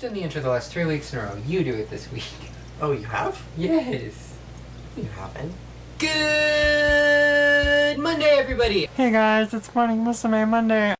done the intro the last 3 weeks in a row. You do it this week. Oh, you have? Yes. You haven't. Good Monday, everybody. Hey guys, it's Morning Musume Monday.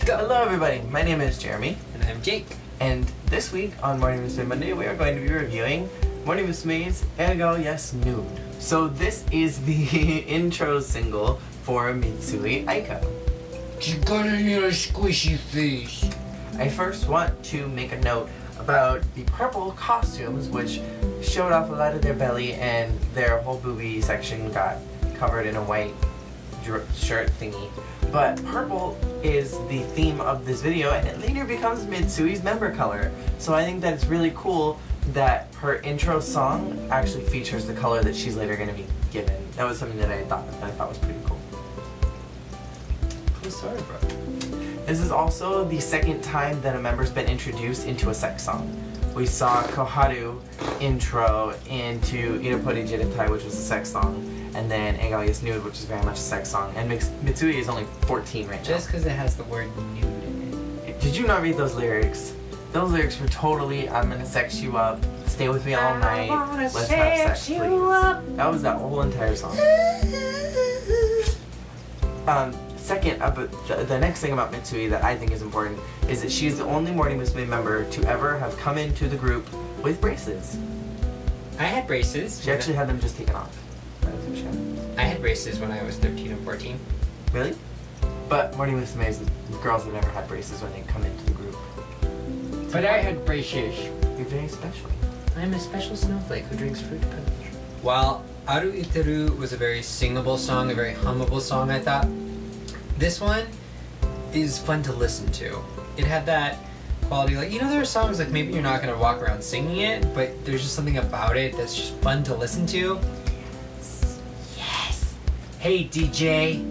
Hello everybody, my name is Jeremy. And I'm Jake. And this week on Morning Musume Monday, we are going to be reviewing Morning Musume's Egao YES NUDE. So this is the intro single for Mitsui Aika. You got a little squishy face. I first want to make a note about the purple costumes, which showed off a lot of their belly and their whole boobie section got covered in a white shirt thingy. But purple is the theme of this video, and it later becomes Mitsui's member color. So I think that it's really cool that her intro song actually features the color that she's later going to be given. That was something that I thought was pretty cool. Cool story, bro. This is also the second time that a member's been introduced into a sex song. We saw Koharu intro into Iropori Jiretai, which was a sex song, and then Egao YES NUDE, which is very much a sex song. And Mitsui is only 14 right now. Just because it has the word nude in it. Did you not read those lyrics? Those lyrics were totally, I'm gonna sex you up, stay with me all night, let's have sex, please. That was that whole entire song. Second, the next thing about Mitsui that I think is important is that she's the only Morning Musume member to ever have come into the group with braces. I had braces. She actually had them just taken off. I had braces when I was 13 and 14. Really? But Morning Musume's girls have never had braces when they come into the group. But I had braces. You're very special. I'm a special snowflake who drinks fruit punch. While Aru Iteru was a very singable song, a very hummable song, I thought, this one is fun to listen to. It had that quality, like, you know, there are songs like maybe you're not going to walk around singing it, but there's just something about it that's just fun to listen to. Yes! Hey DJ!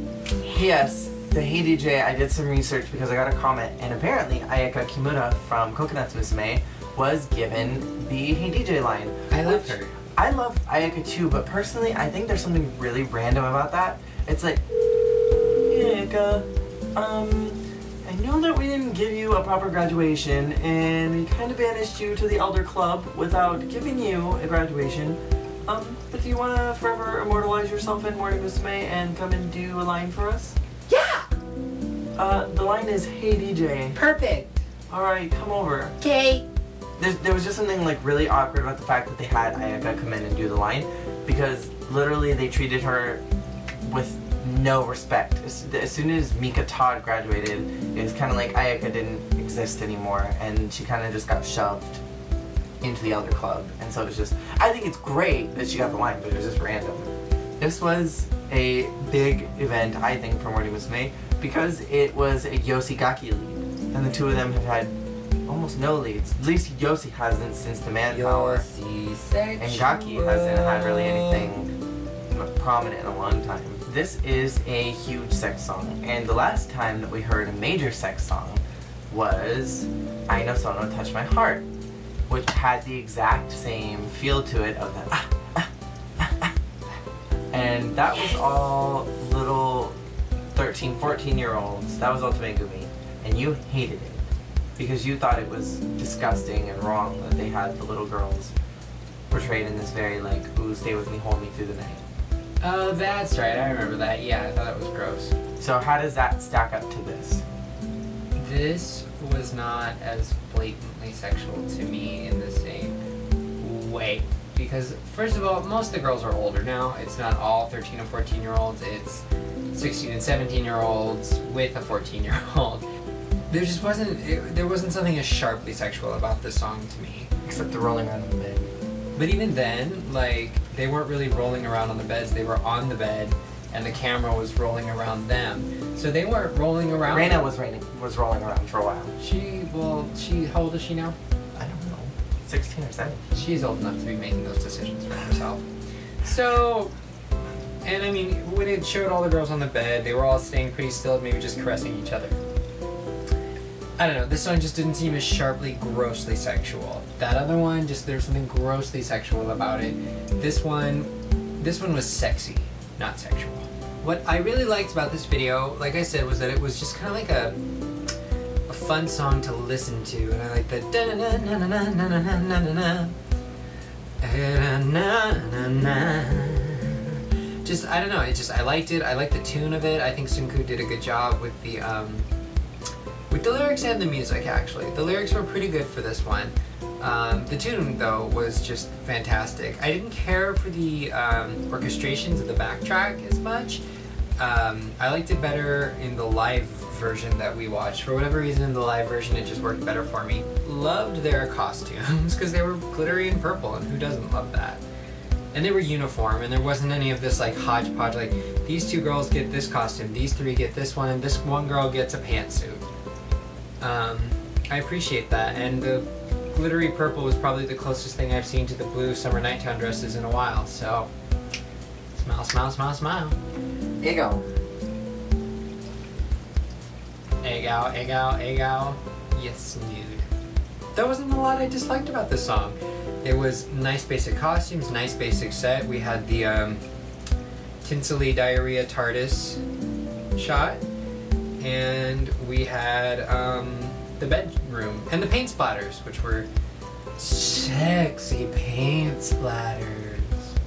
Yes, the Hey DJ, I did some research because I got a comment, and apparently Ayaka Kimura from Coconuts Musume was given the Hey DJ line. I love her. I love Ayaka too, but personally I think there's something really random about that. It's like, hey Ayaka, I know that we didn't give you a proper graduation, and we kind of banished you to the Elder Club without giving you a graduation. But do you want to forever immortalize yourself in Morning Musume and come and do a line for us? Yeah! The line is, hey DJ. Perfect! Alright, come over. Okay! There was just something like really awkward about the fact that they had Ayaka come in and do the line, because literally they treated her with no respect. As soon as Mika Todd graduated, it was kind of like Ayaka didn't exist anymore, and she kind of just got shoved into the Elder Club. And so it was just, I think it's great that she got the line, but it was just random. This was a big event, I think, for Morning Musume, because it was a Yoshigaki lead, and the two of them have had almost no leads. At least Yoshi hasn't since the Manpower, and Gaki hasn't had really anything prominent in a long time. This is a huge sex song, and the last time that we heard a major sex song was I Know Sono Touch My Heart, which had the exact same feel to it of that and that was all little 13, 14-year-olds. That was Ultimate Gumi, and you hated it because you thought it was disgusting and wrong that they had the little girls portrayed in this very like, ooh, stay with me, hold me through the night. Oh, that's right. I remember that. Yeah, I thought that was gross. So how does that stack up to this? This was not as blatantly sexual to me in the same way. Because, first of all, most of the girls are older now. It's not all 13 and 14-year-olds. It's 16 and 17-year-olds with a 14-year-old. There just wasn't, there wasn't something as sharply sexual about this song to me. Except the rolling around in the bed. But even then, like, they weren't really rolling around on the beds. They were on the bed, and the camera was rolling around them. So they weren't rolling around. Reina was rolling around for a while. How old is she now? I don't know. 16 or 17. She's old enough to be making those decisions for herself. So, and I mean, when it showed all the girls on the bed, they were all staying pretty still, maybe just caressing each other. I don't know, this song just didn't seem as sharply, grossly sexual. That other one, just there's something grossly sexual about it. This one was sexy, not sexual. What I really liked about this video, like I said, was that it was just kind of like a fun song to listen to, and I like the just, I don't know, I liked it. I liked the tune of it. I think Sunku did a good job with the lyrics and the music, actually. The lyrics were pretty good for this one. The tune, though, was just fantastic. I didn't care for the orchestrations of the backtrack as much. I liked it better in the live version that we watched. For whatever reason, in the live version, it just worked better for me. Loved their costumes, because they were glittery and purple, and who doesn't love that? And they were uniform, and there wasn't any of this like hodgepodge, like these two girls get this costume, these three get this one, and this one girl gets a pantsuit. I appreciate that, and the glittery purple was probably the closest thing I've seen to the blue summer nighttime dresses in a while, so smile, smile, smile, smile. Egao. Egao, Egao, Egao Yes Nude. There wasn't a lot I disliked about this song. It was nice basic costumes, nice basic set. We had the Tinsley Diarrhea TARDIS shot, and we had the bedroom and the paint splatters, which were sexy paint splatters.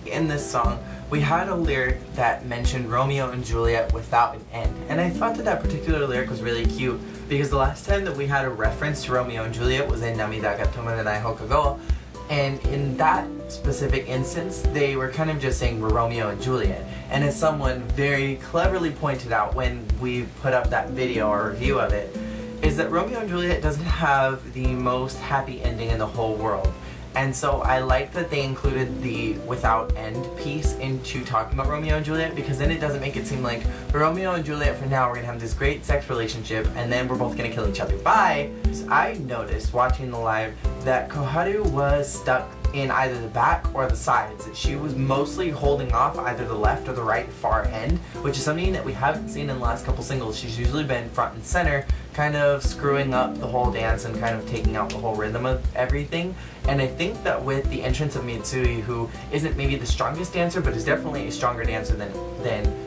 In this song, we had a lyric that mentioned Romeo and Juliet without an end. And I thought that particular lyric was really cute because the last time that we had a reference to Romeo and Juliet was in Namida ga Tomaranai Hokago. And in that specific instance, they were kind of just saying we're Romeo and Juliet. And as someone very cleverly pointed out when we put up that video or review of it, is that Romeo and Juliet doesn't have the most happy ending in the whole world. And so I like that they included the without end piece into talking about Romeo and Juliet, because then it doesn't make it seem like Romeo and Juliet for now we're gonna have this great sex relationship and then we're both gonna kill each other. Bye! So I noticed watching the live that Koharu was stuck in either the back or the sides. She was mostly holding off either the left or the right far end, which is something that we haven't seen in the last couple singles. She's usually been front and center, kind of screwing up the whole dance and kind of taking out the whole rhythm of everything. And I think that with the entrance of Mitsui, who isn't maybe the strongest dancer, but is definitely a stronger dancer than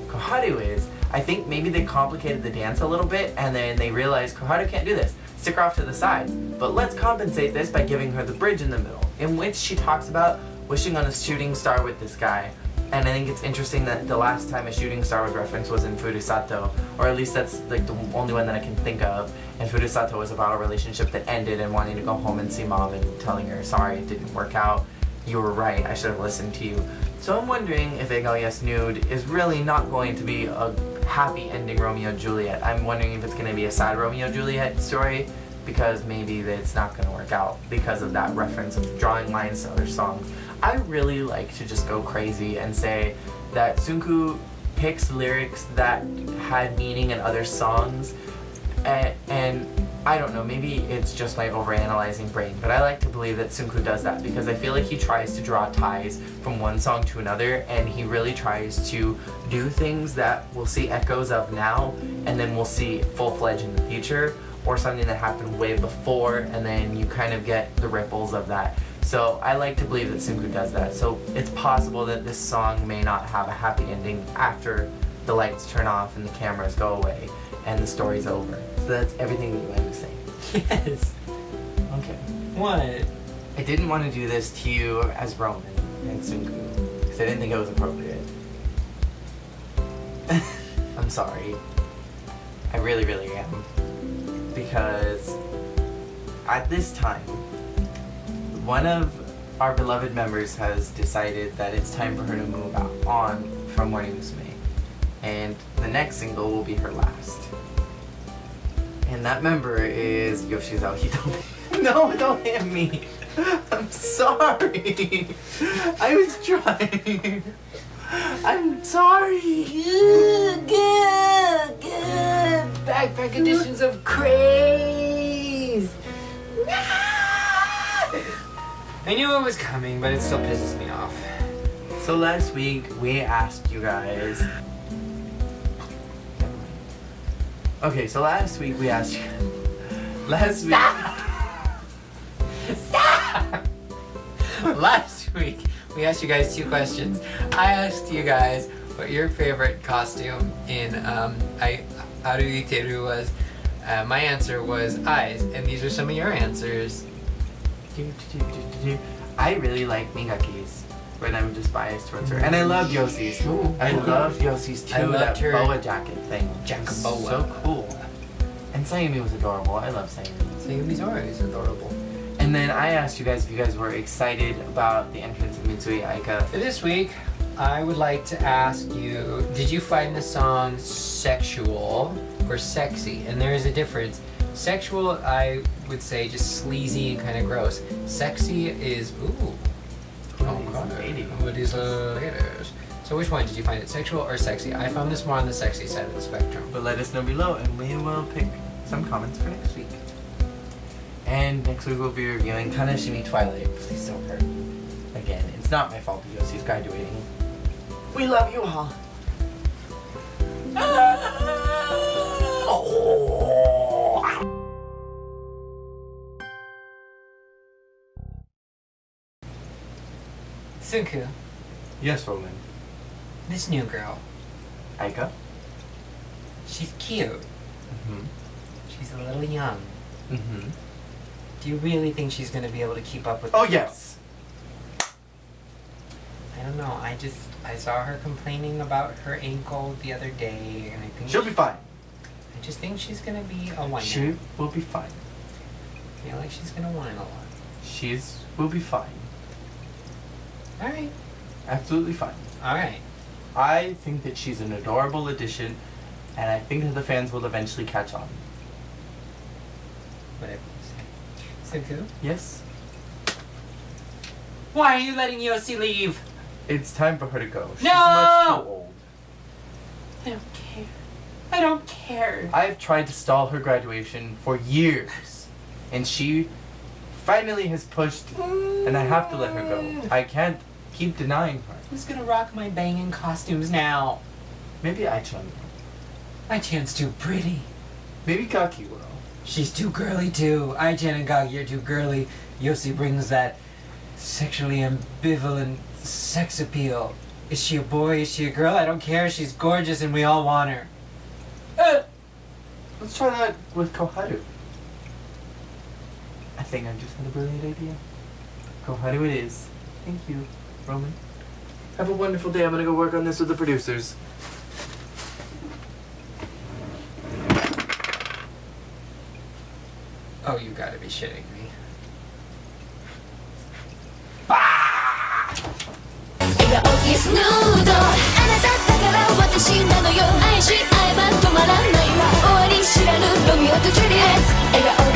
Koharu is, I think maybe they complicated the dance a little bit, and then they realized Koharu can't do this. Stick her off to the sides. But let's compensate this by giving her the bridge in the middle, in which she talks about wishing on a shooting star with this guy. And I think it's interesting that the last time a shooting star was referenced was in Furusato, or at least that's like the only one that I can think of. And Furusato was about a relationship that ended and wanting to go home and see mom and telling her, sorry, it didn't work out. You were right, I should have listened to you. So I'm wondering if Egao YES NUDE is really not going to be a happy ending Romeo and Juliet. I'm wondering if it's going to be a sad Romeo and Juliet story, because maybe it's not going to work out because of that reference of drawing lines to other songs. I really like to just go crazy and say that Sunku picks lyrics that had meaning in other songs, and I don't know, maybe it's just my overanalyzing brain, but I like to believe that Sunku does that because I feel like he tries to draw ties from one song to another, and he really tries to do things that we'll see echoes of now and then we'll see full-fledged in the future, or something that happened way before and then you kind of get the ripples of that. So I like to believe that Sunku does that. So it's possible that this song may not have a happy ending after the lights turn off and the cameras go away and the story's over. So that's everything that you had to say. Yes. Okay. What? I didn't want to do this to you as Roman and Sunku because I didn't think it was appropriate. I'm sorry. I really, really am. Because at this time, one of our beloved members has decided that it's time for her to move on from Morning Musume, and the next single will be her last. And that member is Yoshizawa Hitomi. No, don't hit me. I'm sorry. I was trying. I'm sorry. Good. Backpack editions of Craze. I knew it was coming, but it still pisses me off. So last week we asked you guys. Okay, so last week we asked you. Last week. Stop! Last week we asked you guys 2 questions. I asked you guys what your favorite costume in Aruiteru was. My answer was eyes, and these are some of your answers. I really like Migaki's, but I'm just biased towards her. And I love Yossi's. I love Yossi's too. I loved that her boa jacket thing. Jackaboa. So cool. And Sayumi was adorable. I love Sayumi. Sayumi's always adorable. And then I asked you guys if you guys were excited about the entrance of Mitsui Aika. For this week, I would like to ask you, did you find the song sexual or sexy? And there is a difference. Sexual, I would say just sleazy and kind of gross. Sexy is, ooh. Oh god, what is latest? So which one did you find it, sexual or sexy? I found this more on the sexy side of the spectrum. But let us know below and we will pick some comments for next week. And next week we'll be reviewing Kanashimi Twilight. Please don't hurt. Again, it's not my fault because he's graduating. We love you all. Sunku, Yes, Roman. this new girl, Aika? she's cute. Mm-hmm. She's a little young. Mm-hmm. Do you really think she's going to be able to keep up with Oh, the yes. I don't know. I saw her complaining about her ankle the other day, and I think She'll be fine. I just think she's gonna be a whiner. She will be fine. I feel like she's gonna whine a lot. She's will be fine. All right. Absolutely fine. All right. I think that she's an adorable addition, and I think that the fans will eventually catch on. Whatever you say. Sunku, Yes? why are you letting Yossi leave? It's time for her to go. She's No! much too old. I don't care. I don't care. I've tried to stall her graduation for years, and she finally has pushed, and I have to let her go. I can't keep denying her. Who's gonna rock my banging costumes now? Maybe Aichan will. My Chan's too pretty. Maybe Kaki will. She's too girly too. Ai-chan and Gagi are too girly. Yossi brings that sexually ambivalent sex appeal. Is she a boy? Is she a girl? I don't care. She's gorgeous and we all want her. Let's try that with Koharu. I think I just had a brilliant idea. Koharu it is. Thank you, Roman. Have a wonderful day. I'm gonna go work on this with the producers. Oh, you gotta be shitting me. Egao YES NUDE あなただから私なのよ愛し合えば止まらないわ終わり知らぬロミオとジュリエット笑顔